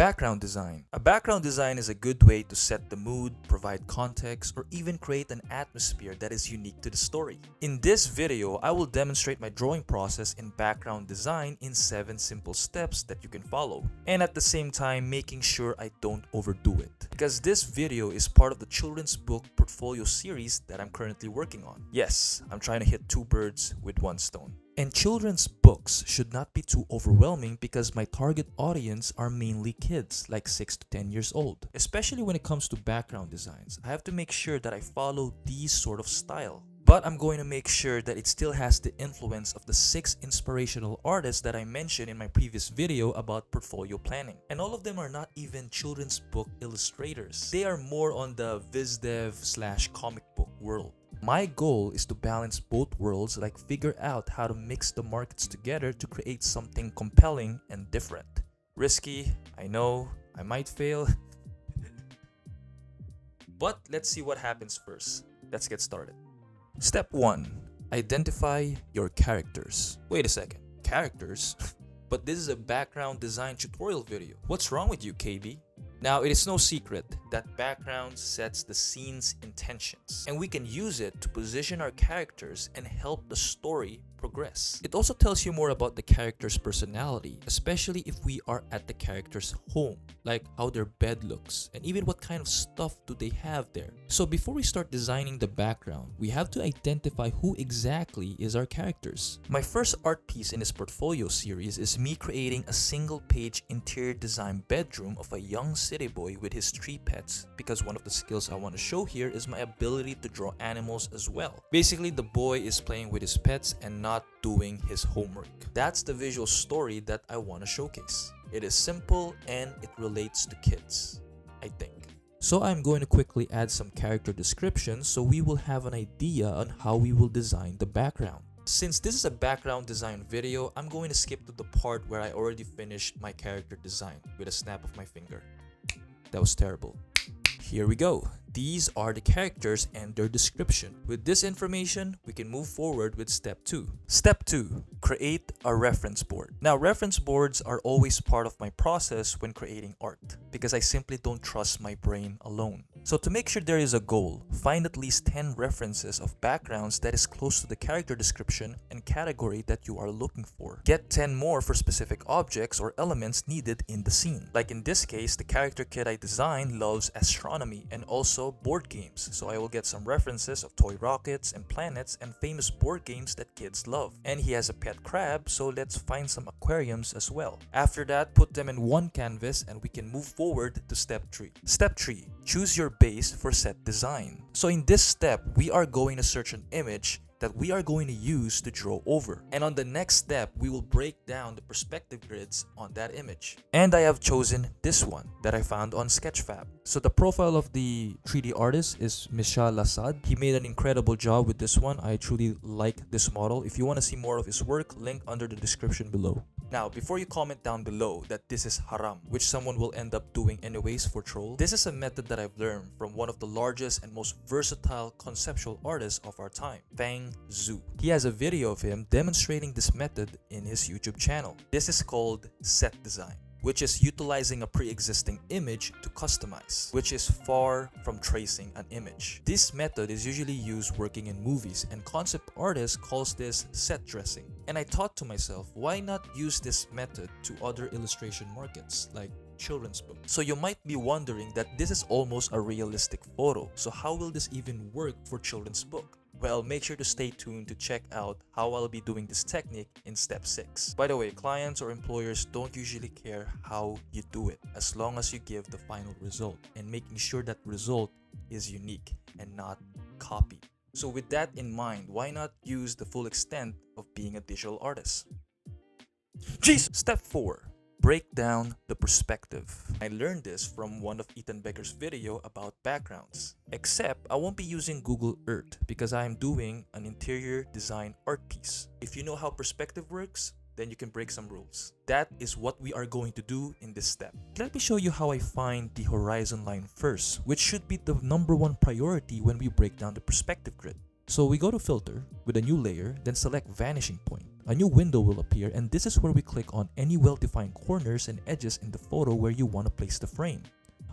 Background design. A background design is a good way to set the mood, provide context, or even create an atmosphere that is unique to the story. In this video, I will demonstrate my drawing process in background design in 7 simple steps that you can follow, and at the same time making sure I don't overdo it. Because this video is part of the children's book portfolio series that I'm currently working on. Yes, I'm trying to hit 2 birds with 1 stone. And children's books should not be too overwhelming because my target audience are mainly kids like 6 to 10 years old. Especially when it comes to background designs, I have to make sure that I follow these sort of style. But I'm going to make sure that it still has the influence of the 6 inspirational artists that I mentioned in my previous video about portfolio planning. And all of them are not even children's book illustrators. They are more on the VizDev/comic book world. My goal is to balance both worlds, like figure out how to mix the markets together to create something compelling and different. Risky, I know, I might fail. But let's see what happens first. Let's get started. Step 1. Identify your characters. Wait a second, characters? But this is a background design tutorial video. What's wrong with you, KB? Now, it is no secret that background sets the scene's intentions, and we can use it to position our characters and help the story progress. It also tells you more about the character's personality, especially if we are at the character's home, like how their bed looks, and even what kind of stuff do they have there. So before we start designing the background, we have to identify who exactly is our characters. My first art piece in this portfolio series is me creating a single-page interior design bedroom of a young city boy with his 3 pets, because one of the skills I want to show here is my ability to draw animals as well. Basically, the boy is playing with his pets and not doing his homework. That's the visual story that I want to showcase. It is simple and it relates to kids, I think. So I'm going to quickly add some character descriptions so we will have an idea on how we will design the background. Since this is a background design video, I'm going to skip to the part where I already finished my character design with a snap of my finger. That was terrible. Here we go. These are the characters and their description. With this information, we can move forward with step 2. Step 2. Create a reference board. Now, reference boards are always part of my process when creating art because I simply don't trust my brain alone. So to make sure there is a goal, find at least 10 references of backgrounds that is close to the character description and category that you are looking for. Get 10 more for specific objects or elements needed in the scene. Like in this case, the character kid I designed loves astronomy and also board games, so I will get some references of toy rockets and planets and famous board games that kids love. And he has a pet crab, so let's find some aquariums as well. After that, put them in one canvas and we can move forward to step 3. Step 3. Choose your base for set design. So in this step, we are going to search an image that we are going to use to draw over. And on the next step, we will break down the perspective grids on that image. And I have chosen this one that I found on Sketchfab. So the profile of the 3D artist is Michal Lasad. He made an incredible job with this one. I truly like this model. If you want to see more of his work, link under the description below. Now, before you comment down below that this is haram, which someone will end up doing anyways for troll, this is a method that I've learned from one of the largest and most versatile conceptual artists of our time, Feng. He has a video of him demonstrating this method in his YouTube channel. This is called set design, which is utilizing a pre-existing image to customize, which is far from tracing an image. This method is usually used working in movies, and concept artists calls this set dressing. And I thought to myself, why not use this method to other illustration markets like children's books? So you might be wondering that this is almost a realistic photo. So how will this even work for children's book? Well, make sure to stay tuned to check out how I'll be doing this technique in step 6. By the way, clients or employers don't usually care how you do it as long as you give the final result and making sure that result is unique and not copied. So with that in mind, why not use the full extent of being a digital artist? Jeez! Step 4. Break down the perspective. I learned this from one of Ethan Becker's video about backgrounds. Except I won't be using Google Earth because I am doing an interior design art piece. If you know how perspective works, then you can break some rules. That is what we are going to do in this step. Let me show you how I find the horizon line first, which should be the #1 priority when we break down the perspective grid. So we go to filter with a new layer, then select vanishing point. a new window will appear, and this is where we click on any well-defined corners and edges in the photo where you want to place the frame.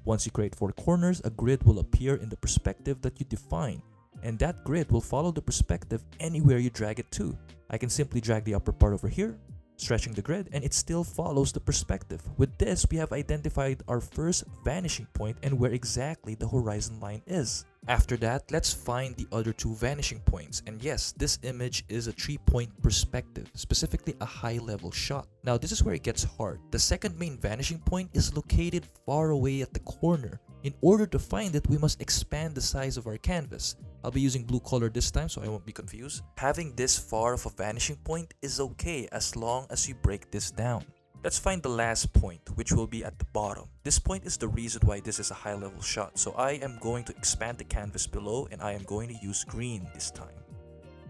Once you create 4 corners, a grid will appear in the perspective that you define, and that grid will follow the perspective anywhere you drag it to. I can simply drag the upper part over here, stretching the grid, and it still follows the perspective. With this, we have identified our first vanishing point and where exactly the horizon line is. After that, let's find the other 2 vanishing points. And yes, this image is a 3-point perspective, specifically a high-level shot. Now, this is where it gets hard. The second main vanishing point is located far away at the corner. In order to find it, we must expand the size of our canvas. I'll be using blue color this time so I won't be confused. Having this far of a vanishing point is okay as long as you break this down. Let's find the last point, which will be at the bottom. This point is the reason why this is a high level shot, so I am going to expand the canvas below and I am going to use green this time.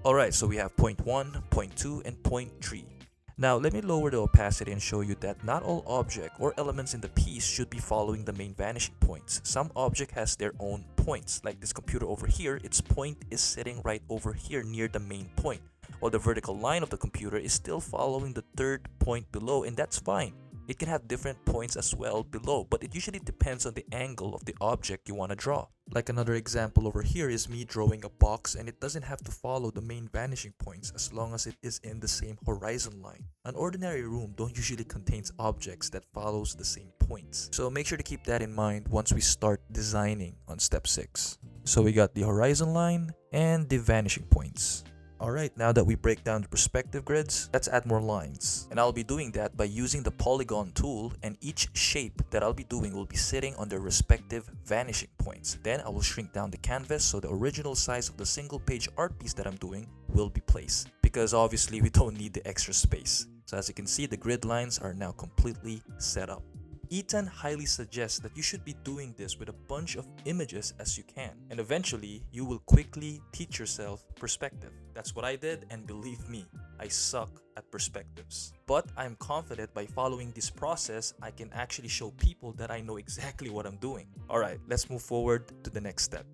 Alright, so we have point 1, point 2, and point 3. Now let me lower the opacity and show you that not all object or elements in the piece should be following the main vanishing points. Some object has their own points, like this computer over here, its point is sitting right over here near the main point, while the vertical line of the computer is still following the 3rd point below, and that's fine. It can have different points as well below, but it usually depends on the angle of the object you want to draw. Like another example over here is me drawing a box, and it doesn't have to follow the main vanishing points as long as it is in the same horizon line. An ordinary room don't usually contains objects that follows the same points. So make sure to keep that in mind once we start designing on step 6. So we got the horizon line and the vanishing points. Alright, now that we break down the perspective grids, let's add more lines. And I'll be doing that by using the polygon tool, and each shape that I'll be doing will be sitting on their respective vanishing points. Then I will shrink down the canvas so the original size of the single page art piece that I'm doing will be placed. Because obviously we don't need the extra space. So as you can see, the grid lines are now completely set up. Ethan highly suggests that you should be doing this with a bunch of images as you can, and eventually you will quickly teach yourself perspective. That's what I did, and believe me, I suck at perspectives. But I'm confident by following this process, I can actually show people that I know exactly what I'm doing. Alright, let's move forward to the next step.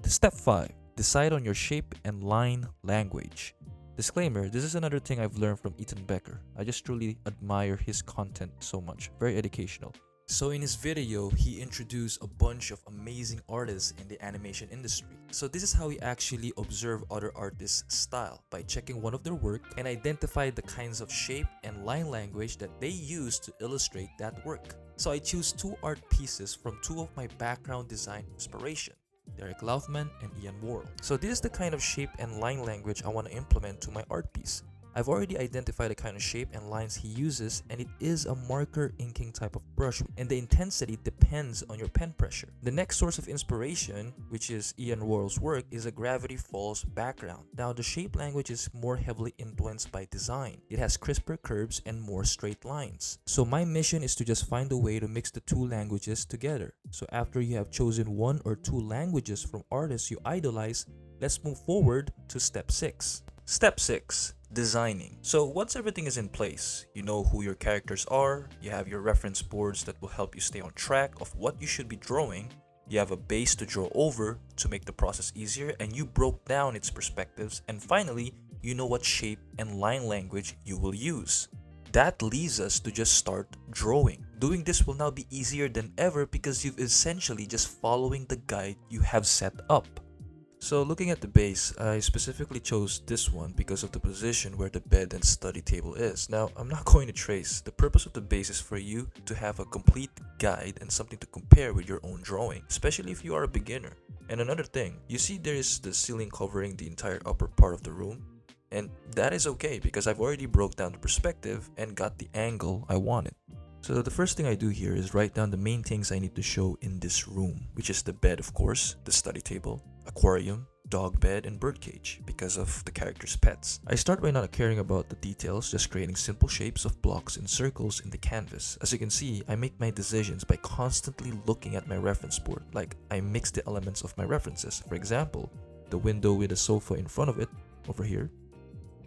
Step 5. Decide on your shape and line language. Disclaimer, this is another thing I've learned from Ethan Becker. I just truly admire his content so much. Very educational. So in his video, he introduced a bunch of amazing artists in the animation industry. So this is how he actually observed other artists' style, by checking one of their work and identify the kinds of shape and line language that they use to illustrate that work. So I choose 2 art pieces from 2 of my background design inspiration, Derek Laufman and Ian Worrell. So this is the kind of shape and line language I want to implement to my art piece. I've already identified the kind of shape and lines he uses, and it is a marker inking type of brush, and the intensity depends on your pen pressure. The next source of inspiration, which is Ian Worrell's work, is a Gravity Falls background. Now the shape language is more heavily influenced by design. It has crisper curves and more straight lines. So my mission is to just find a way to mix the 2 languages together. So after you have chosen 1 or 2 languages from artists you idolize, let's move forward to step 6. Step 6. Designing. So once everything is in place, you know who your characters are, you have your reference boards that will help you stay on track of what you should be drawing, you have a base to draw over to make the process easier, and you broke down its perspectives, and finally, you know what shape and line language you will use. That leaves us to just start drawing. Doing this will now be easier than ever because you've essentially just following the guide you have set up. So looking at the base, I specifically chose this one because of the position where the bed and study table is. Now, I'm not going to trace. The purpose of the base is for you to have a complete guide and something to compare with your own drawing, especially if you are a beginner. And another thing, you see there is the ceiling covering the entire upper part of the room, and that is okay because I've already broke down the perspective and got the angle I wanted. So the first thing I do here is write down the main things I need to show in this room, which is the bed, of course, the study table, aquarium, dog bed, and birdcage because of the character's pets. I start by not caring about the details, just creating simple shapes of blocks and circles in the canvas. As you can see, I make my decisions by constantly looking at my reference board, like I mix the elements of my references. For example, the window with a sofa in front of it, over here,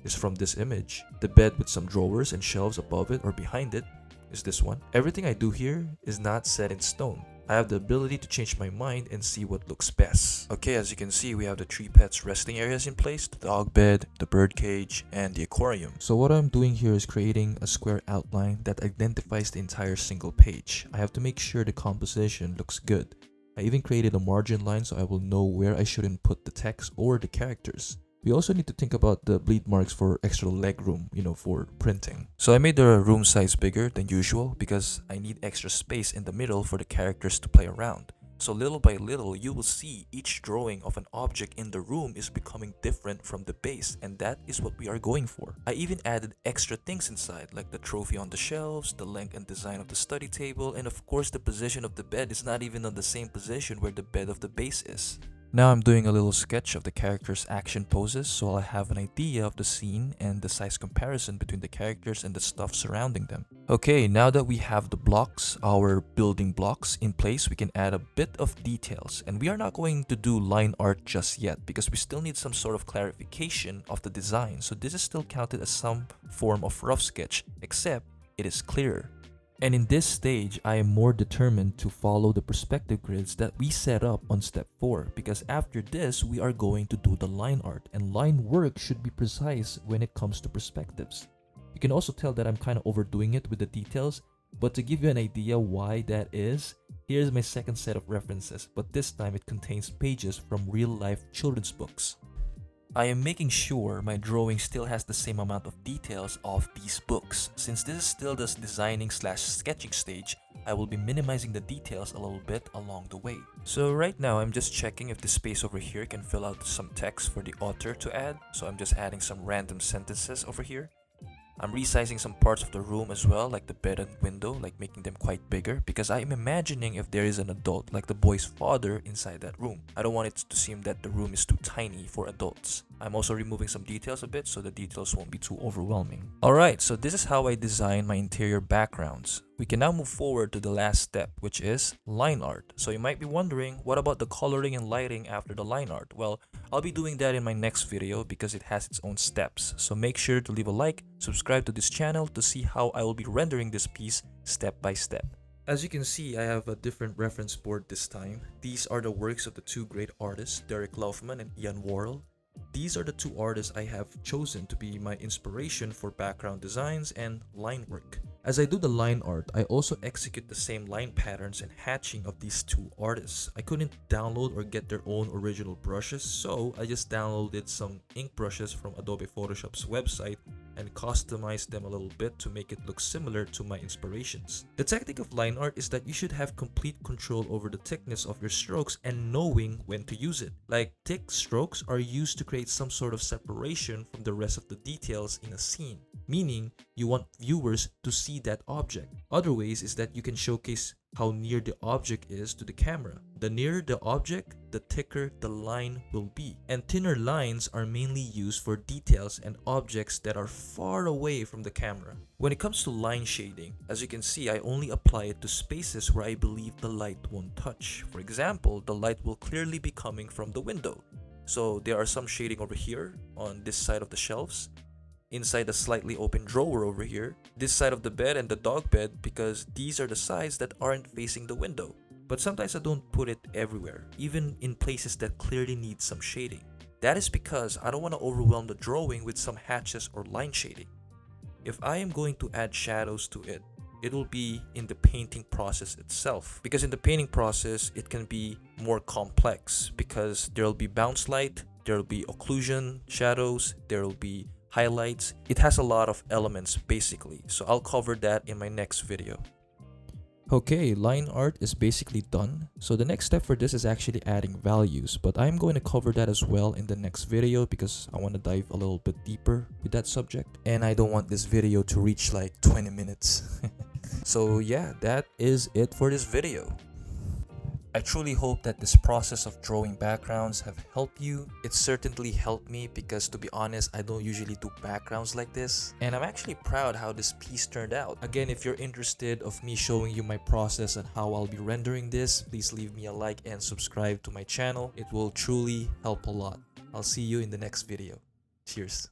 is from this image. The bed with some drawers and shelves above it or behind it is this one. Everything I do here is not set in stone. I have the ability to change my mind and see what looks best. Okay, as you can see, we have the 3 pets resting areas in place, the dog bed, the bird cage, and the aquarium. So what I'm doing here is creating a square outline that identifies the entire single page. I have to make sure the composition looks good. I even created a margin line so I will know where I shouldn't put the text or the characters. We also need to think about the bleed marks for extra leg room, for printing. So I made the room size bigger than usual because I need extra space in the middle for the characters to play around. So little by little, you will see each drawing of an object in the room is becoming different from the base, and that is what we are going for. I even added extra things inside, like the trophy on the shelves, the length and design of the study table, and of course the position of the bed is not even on the same position where the bed of the base is. Now I'm doing a little sketch of the characters' action poses so I'll have an idea of the scene and the size comparison between the characters and the stuff surrounding them. Okay, now that we have the blocks, our building blocks in place, we can add a bit of details. And we are not going to do line art just yet because we still need some sort of clarification of the design. So this is still counted as some form of rough sketch, except it is clearer. And in this stage, I am more determined to follow the perspective grids that we set up on step 4 because after this, we are going to do the line art, and line work should be precise when it comes to perspectives. You can also tell that I'm kind of overdoing it with the details, but to give you an idea why that is, here's my second set of references, but this time it contains pages from real-life children's books. I am making sure my drawing still has the same amount of details of these books. Since this is still the designing/sketching stage, I will be minimizing the details a little bit along the way. So right now, I'm just checking if the space over here can fill out some text for the author to add. So I'm just adding some random sentences over here. I'm resizing some parts of the room as well, like the bed and window, like making them quite bigger because I am imagining if there is an adult, like the boy's father, inside that room. I don't want it to seem that the room is too tiny for adults. I'm also removing some details a bit so the details won't be too overwhelming. Alright, so this is how I design my interior backgrounds. We can now move forward to the last step, which is line art. So you might be wondering, what about the coloring and lighting after the line art? Well, I'll be doing that in my next video because it has its own steps. So make sure to leave a like, subscribe to this channel to see how I will be rendering this piece step by step. As you can see, I have a different reference board this time. These are the works of the 2 great artists, Derek Laufman and Ian Worrell. These are the 2 artists I have chosen to be my inspiration for background designs and line work. As I do the line art, I also execute the same line patterns and hatching of these 2 artists. I couldn't download or get their own original brushes, so I just downloaded some ink brushes from Adobe Photoshop's website and customized them a little bit to make it look similar to my inspirations. The technique of line art is that you should have complete control over the thickness of your strokes and knowing when to use it. Like, thick strokes are used to create some sort of separation from the rest of the details in a scene, meaning you want viewers to see that object. Other ways is that you can showcase how near the object is to the camera. The nearer the object, the thicker the line will be. And thinner lines are mainly used for details and objects that are far away from the camera. When it comes to line shading, as you can see, I only apply it to spaces where I believe the light won't touch. For example, the light will clearly be coming from the window. So there are some shading over here on this side of the shelves, inside the slightly open drawer over here, this side of the bed and the dog bed because these are the sides that aren't facing the window. But sometimes I don't put it everywhere, even in places that clearly need some shading. That is because I don't want to overwhelm the drawing with some hatches or line shading. If I am going to add shadows to it, it will be in the painting process itself. Because in the painting process, it can be more complex because there will be bounce light, there will be occlusion, shadows, there will be highlights. It has a lot of elements basically, so I'll cover that in my next video. Okay, line art is basically done. So the next step for this is actually adding values, but I'm going to cover that as well in the next video because I want to dive a little bit deeper with that subject. And I don't want this video to reach like 20 minutes. So yeah, that is it for this video. I truly hope that this process of drawing backgrounds have helped you. It certainly helped me because, to be honest, I don't usually do backgrounds like this. And I'm actually proud how this piece turned out. Again, if you're interested of me showing you my process and how I'll be rendering this, please leave me a like and subscribe to my channel. It will truly help a lot. I'll see you in the next video. Cheers.